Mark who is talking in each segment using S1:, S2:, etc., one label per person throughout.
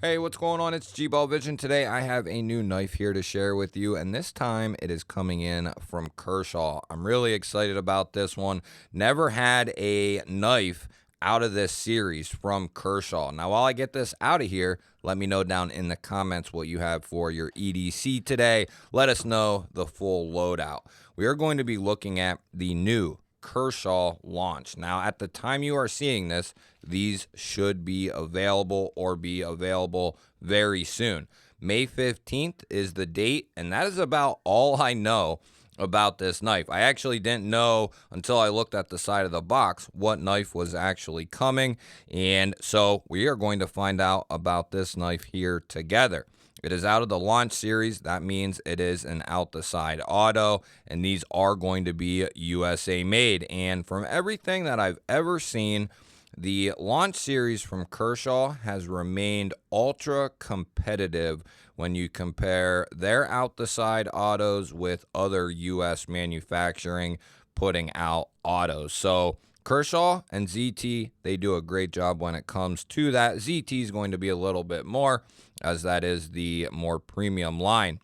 S1: Hey, what's going on? It's G-Ball Vision. Today I have a new knife here to share with you, and this time it is coming in from Kershaw. I'm really excited about this one. Never had a knife out of this series from Kershaw. Now, while I get this out of here, let me know down in the comments what you have for your EDC today. Let us know the full loadout. We are going to be looking at the new Kershaw Launch. Now, at the time you are seeing this, these should be available or be available very soon. May 15th is the date, and that is about all I know about this knife. I actually didn't know until I looked at the side of the box what knife was actually coming, and so we are going to find out about this knife here together. It is out of the Launch series. That means it is an out the side auto, and these are going to be USA made. And from everything that I've ever seen, the Launch series from Kershaw has remained ultra competitive when you compare their out the side autos with other US manufacturing putting out autos. So Kershaw and ZT, they do a great job when it comes to that. ZT is going to be a little bit more, as that is the more premium line.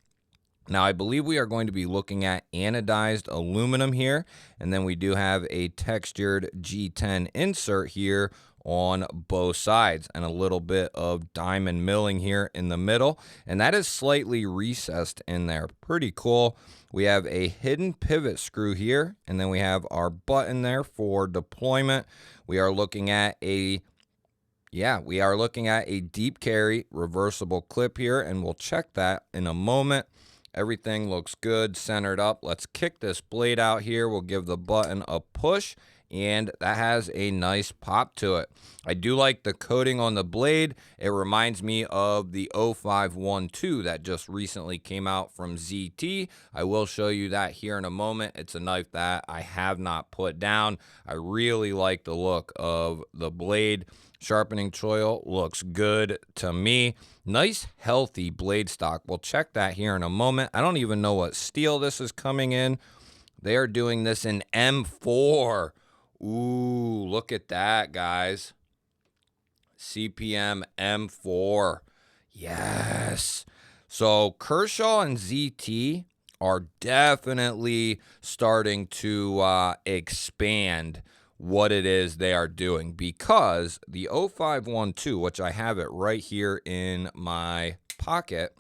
S1: Now, I believe we are going to be looking at anodized aluminum here, and then we do have a textured G10 insert here on both sides, and a little bit of diamond milling here in the middle, and that is slightly recessed in there. Pretty cool. We have a hidden pivot screw here, and then we have our button there for deployment. We are looking at a deep carry reversible clip here, and we'll check that in a moment. Everything looks good, centered up. Let's kick this blade out here. We'll give the button a push, and that has a nice pop to it. I do like the coating on the blade. It reminds me of the 0512 that just recently came out from ZT. I will show you that here in a moment. It's a knife that I have not put down. I really like the look of the blade. Sharpening choil looks good to me. Nice, healthy blade stock. We'll check that here in a moment. I don't even know what steel this is coming in. They are doing this in M4. Ooh, look at that, guys. CPM M4. Yes. So Kershaw and ZT are definitely starting to expand what it is they are doing, because the 0512, which I have it right here in my pocket,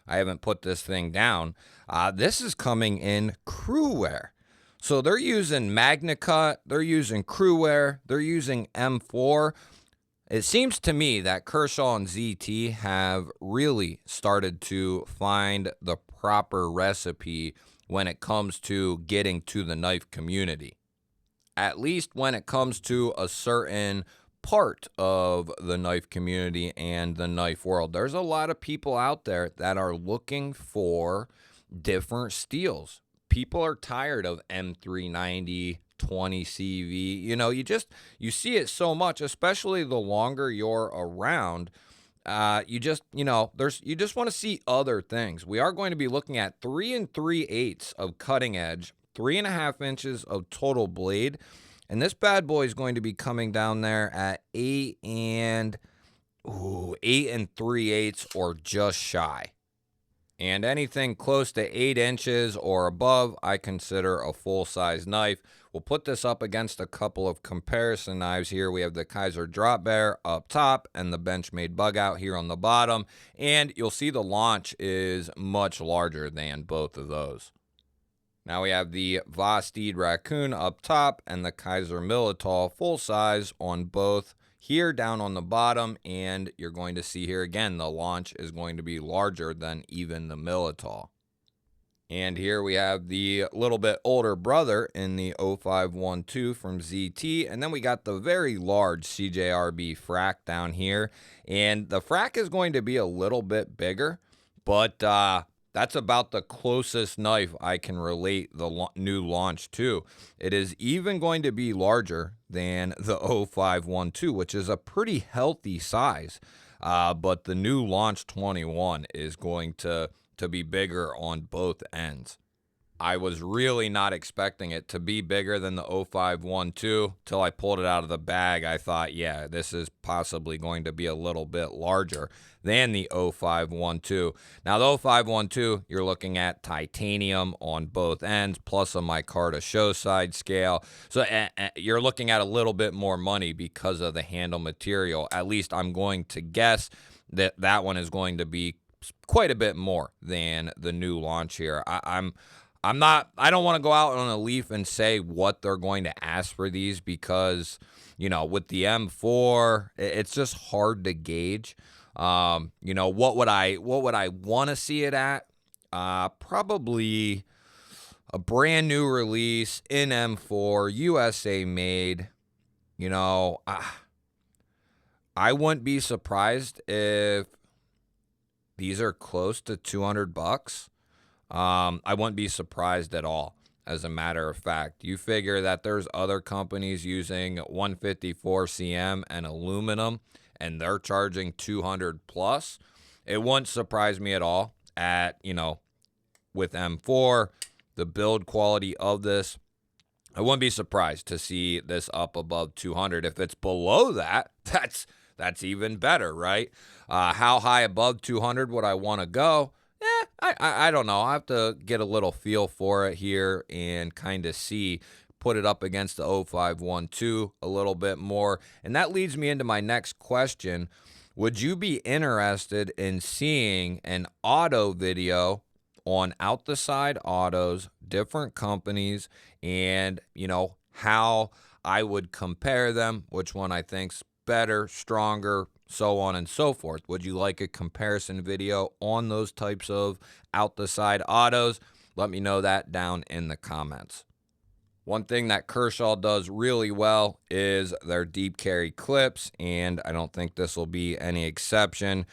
S1: I haven't put this thing down. This is coming in crew wear. So they're using MagnaCut, they're using crew wear, they're using M4. It seems to me that Kershaw and ZT have really started to find the proper recipe when it comes to getting to the knife community. At least when it comes to a certain part of the knife community and the knife world. There's a lot of people out there that are looking for different steels. People are tired of M390, 20 CV. You know, you see it so much, especially the longer you're around. You just want to see other things. We are going to be looking at 3 3/8 of cutting edge, 3.5 inches of total blade, and this bad boy is going to be coming down there at 8 3/8 or just shy. And anything close to 8 inches or above, I consider a full-size knife. We'll put this up against a couple of comparison knives here. We have the Kaiser Drop Bear up top and the Benchmade Bug Out here on the bottom. And you'll see the Launch is much larger than both of those. Now we have the Vosteed Raccoon up top and the Kaiser Militol full size on both here down on the bottom, and you're going to see here again the Launch is going to be larger than even the Militol. And here we have the little bit older brother in the 0512 from ZT, and then we got the very large CJRB Frac down here, and the Frac is going to be a little bit bigger, but that's about the closest knife I can relate the new Launch to. It is even going to be larger than the 0512, which is a pretty healthy size. But the new Launch 21 is going to be bigger on both ends. I was really not expecting it to be bigger than the 0512 till I pulled it out of the bag. I thought, yeah, this is possibly going to be a little bit larger than the 0512. Now, the 0512, you're looking at titanium on both ends, plus a micarta show side scale. So you're looking at a little bit more money because of the handle material. At least I'm going to guess that that one is going to be quite a bit more than the new launch here. I don't want to go out on a leaf and say what they're going to ask for these because, you know, with the M4, it's just hard to gauge. You know, what would I want to see it at? Probably a brand new release in M4, USA made. You know, I wouldn't be surprised if these are close to $200. I wouldn't be surprised at all. As a matter of fact, you figure that there's other companies using 154 cm and aluminum, and they're charging 200 plus. It wouldn't surprise me at all at, you know, with M4, the build quality of this. I wouldn't be surprised to see this up above 200. If it's below that, that's even better, right? How high above 200 would I want to go? I don't know. I have to get a little feel for it here and kind of see, put it up against the 0512 a little bit more. And that leads me into my next question. Would you be interested in seeing an auto video on Out the Side Autos, different companies, and, you know, how I would compare them, which one I think's better, stronger, so on and so forth? Would you like a comparison video on those types of Out the Side autos? Let me know that down in the comments. One thing that Kershaw does really well is their deep carry clips, and I don't think this will be any exception.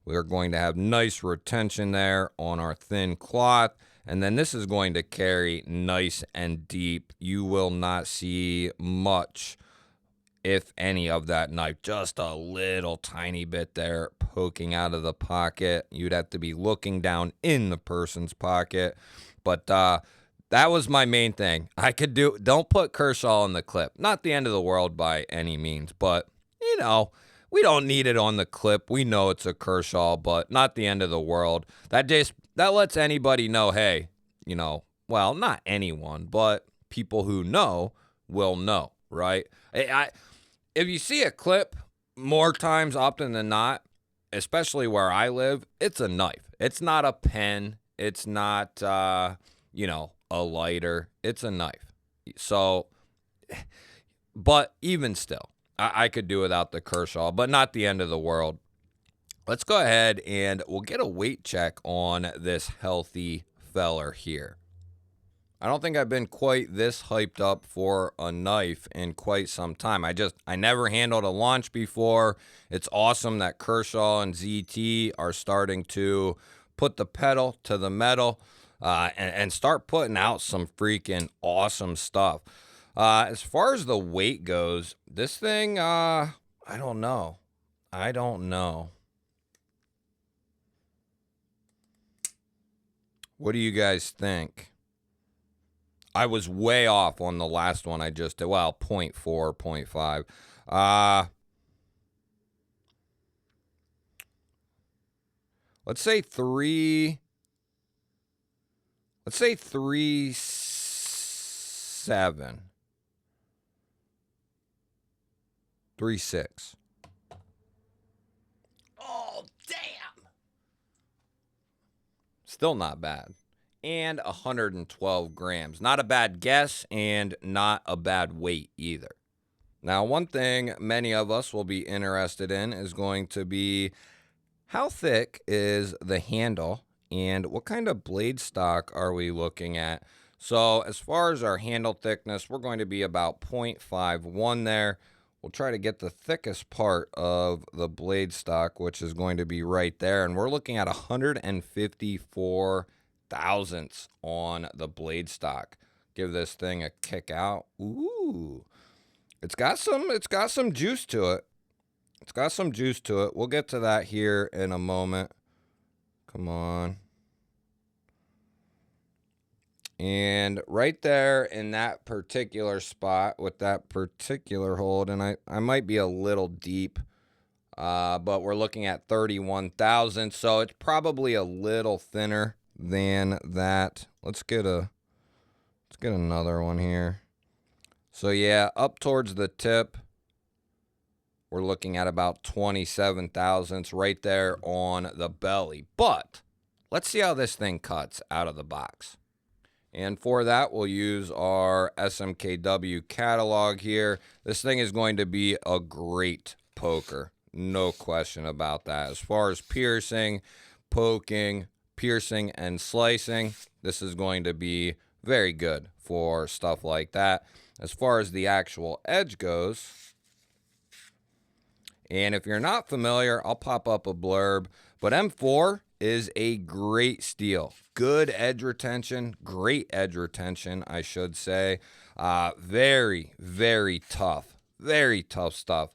S1: We're going to have nice retention there on our thin cloth, and then this is going to carry nice and deep. You will not see much, if any, of that knife. Just a little tiny bit there poking out of the pocket. You'd have to be looking down in the person's pocket. But that was my main thing. Don't put Kershaw on the clip. Not the end of the world by any means, but, you know, we don't need it on the clip. We know it's a Kershaw, but not the end of the world. That lets anybody know, hey, you know, well, not anyone, but people who know will know, right? If you see a clip more times often than not, especially where I live, it's a knife. It's not a pen. It's not, you know, a lighter. It's a knife. So, but even still, I could do without the Kershaw, but not the end of the world. Let's go ahead and we'll get a weight check on this healthy feller here. I don't think I've been quite this hyped up for a knife in quite some time. I never handled a launch before. It's awesome that Kershaw and ZT are starting to put the pedal to the metal and start putting out some freaking awesome stuff. As far as the weight goes, this thing, I don't know. What do you guys think? I was way off on the last one I just did. Well, 0.4, 0.5. Let's say 3. Let's say 3.7. 3.6. Oh, damn. Still not bad. And 112 grams. Not a bad guess and not a bad weight either. Now, one thing many of us will be interested in is going to be how thick is the handle and what kind of blade stock are we looking at? So as far as our handle thickness, we're going to be about 0.51 there. We'll try to get the thickest part of the blade stock, which is going to be right there. And we're looking at 154 thousandths on the blade stock. Give this thing a kick out. Ooh, it's got some juice to it. We'll get to that here in a moment. Come on. And right there in that particular spot with that particular hold, and I might be a little deep, but we're looking at 31,000, so it's probably a little thinner than that. Let's get another one here. So yeah, up towards the tip, we're looking at about 27 thousandths right there on the belly. But let's see how this thing cuts out of the box. And for that, we'll use our SMKW catalog here. This thing is going to be a great poker. No question about that. As far as piercing, poking, piercing, and slicing, this is going to be very good for stuff like that. As far as the actual edge goes, and if you're not familiar, I'll pop up a blurb, but M4 is a great steel. Good edge retention, great edge retention, I should say. Very, very tough stuff.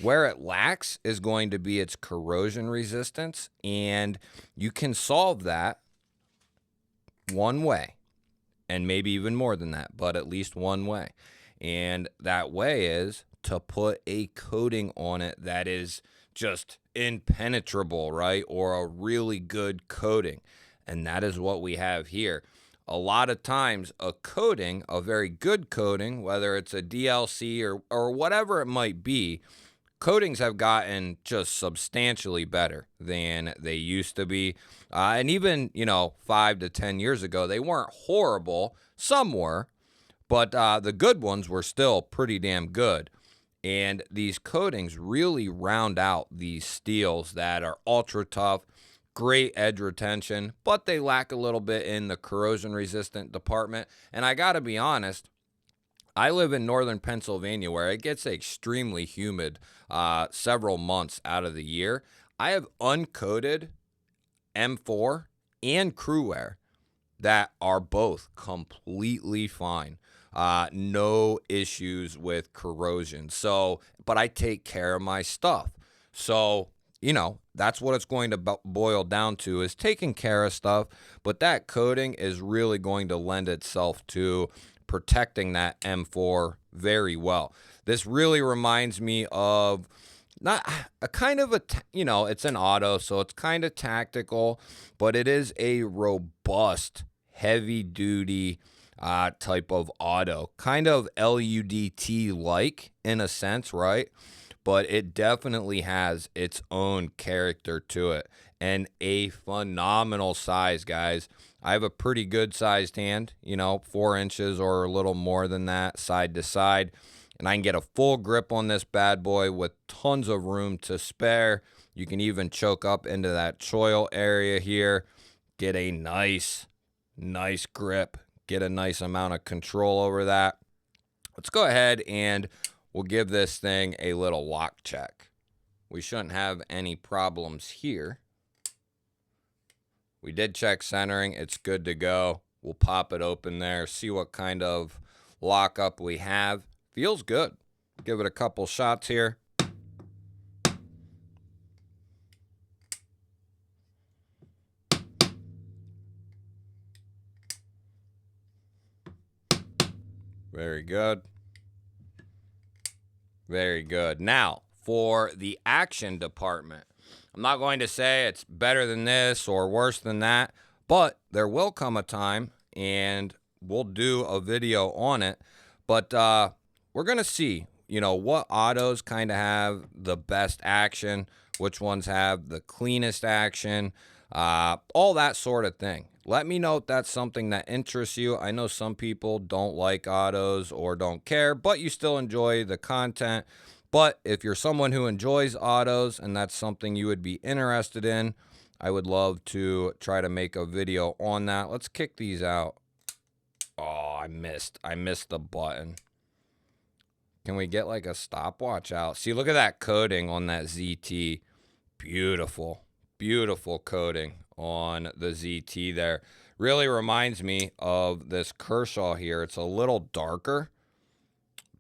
S1: Where it lacks is going to be its corrosion resistance, and you can solve that one way, and maybe even more than that, but at least one way. And that way is to put a coating on it that is just impenetrable, right? Or a really good coating. And that is what we have here. A lot of times a coating, a very good coating, whether it's a DLC or whatever it might be, coatings have gotten just substantially better than they used to be. And even, 5 to 10 years ago, they weren't horrible. Some were, but the good ones were still pretty damn good. And these coatings really round out these steels that are ultra tough, great edge retention, but they lack a little bit in the corrosion resistant department. And I got to be honest, I live in northern Pennsylvania where it gets extremely humid several months out of the year. I have uncoated M4 and Crewwear that are both completely fine. No issues with corrosion. So, but I take care of my stuff. So, that's what it's going to boil down to, is taking care of stuff. But that coating is really going to lend itself to protecting that M4 very well. This really reminds me of not a kind of it's an auto, so it's kind of tactical, but it is a robust, heavy duty type of auto, kind of LUDT like in a sense, right? But it definitely has its own character to it, and a phenomenal size, guys. I have a pretty good sized hand, 4 inches or a little more than that, side to side, and I can get a full grip on this bad boy with tons of room to spare. You can even choke up into that choil area here, get a nice grip, get a nice amount of control over that. Let's go ahead and we'll give this thing a little lock check. We shouldn't have any problems here. We did check centering. It's good to go. We'll pop it open there, see what kind of lockup we have. Feels good. Give it a couple shots here. Very good. Very good. Now, for the action department, I'm not going to say it's better than this or worse than that, but there will come a time, and we'll do a video on it. But we're going to see, what autos kind of have the best action, which ones have the cleanest action, all that sort of thing. Let me know if that's something that interests you. I know some people don't like autos or don't care, but you still enjoy the content. But if you're someone who enjoys autos and that's something you would be interested in, I would love to try to make a video on that. Let's kick these out. Oh, I missed the button. Can we get like a stopwatch out? See, look at that coating on that ZT. Beautiful, beautiful coating on the ZT there. Really reminds me of this Kershaw here. It's a little darker,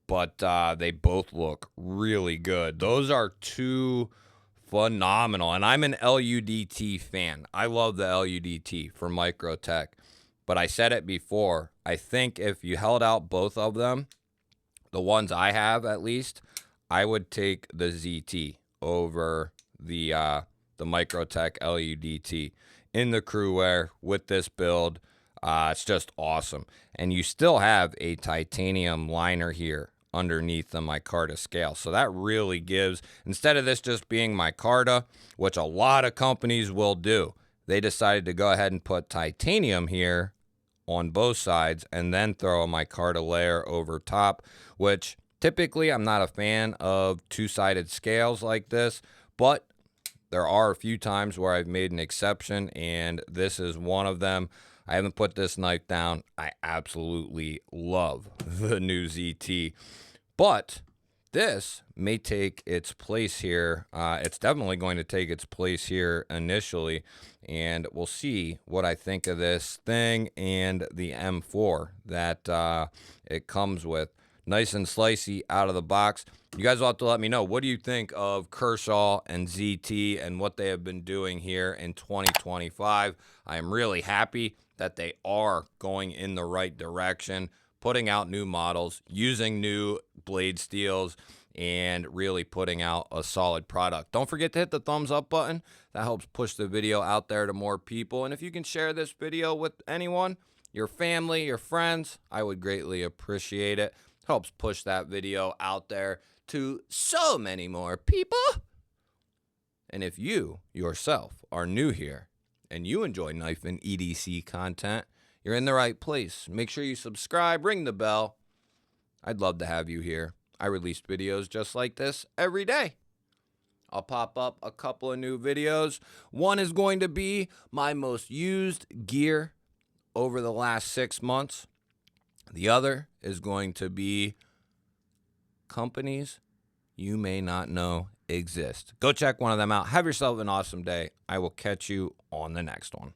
S1: but they both look really good. Those are two phenomenal, and I'm an LUDT fan. I love the LUDT for Microtech, but I said it before, I think if you held out both of them, the ones I have at least, I would take the ZT over the Microtech LUDT in the crew wear with this build. It's just awesome. And you still have a titanium liner here underneath the micarta scale. So that really gives, instead of this just being micarta, which a lot of companies will do, they decided to go ahead and put titanium here on both sides and then throw a micarta layer over top, which typically I'm not a fan of two-sided scales like this, but there are a few times where I've made an exception, and this is one of them. I haven't put this knife down. I absolutely love the new ZT, but this may take its place here. It's definitely going to take its place here initially, and we'll see what I think of this thing and the M4 that it comes with. Nice and slicey out of the box. You guys will have to let me know, what do you think of Kershaw and ZT and what they have been doing here in 2025? I am really happy that they are going in the right direction, putting out new models, using new blade steels, and really putting out a solid product. Don't forget to hit the thumbs up button. That helps push the video out there to more people. And if you can share this video with anyone, your family, your friends, I would greatly appreciate it. Helps push that video out there to so many more people. And if you yourself are new here and you enjoy knife and EDC content, you're in the right place. Make sure you subscribe, ring the bell. I'd love to have you here. I release videos just like this every day. I'll pop up a couple of new videos. One is going to be my most used gear over the last 6 months. The other is going to be companies you may not know exist. Go check one of them out. Have yourself an awesome day. I will catch you on the next one.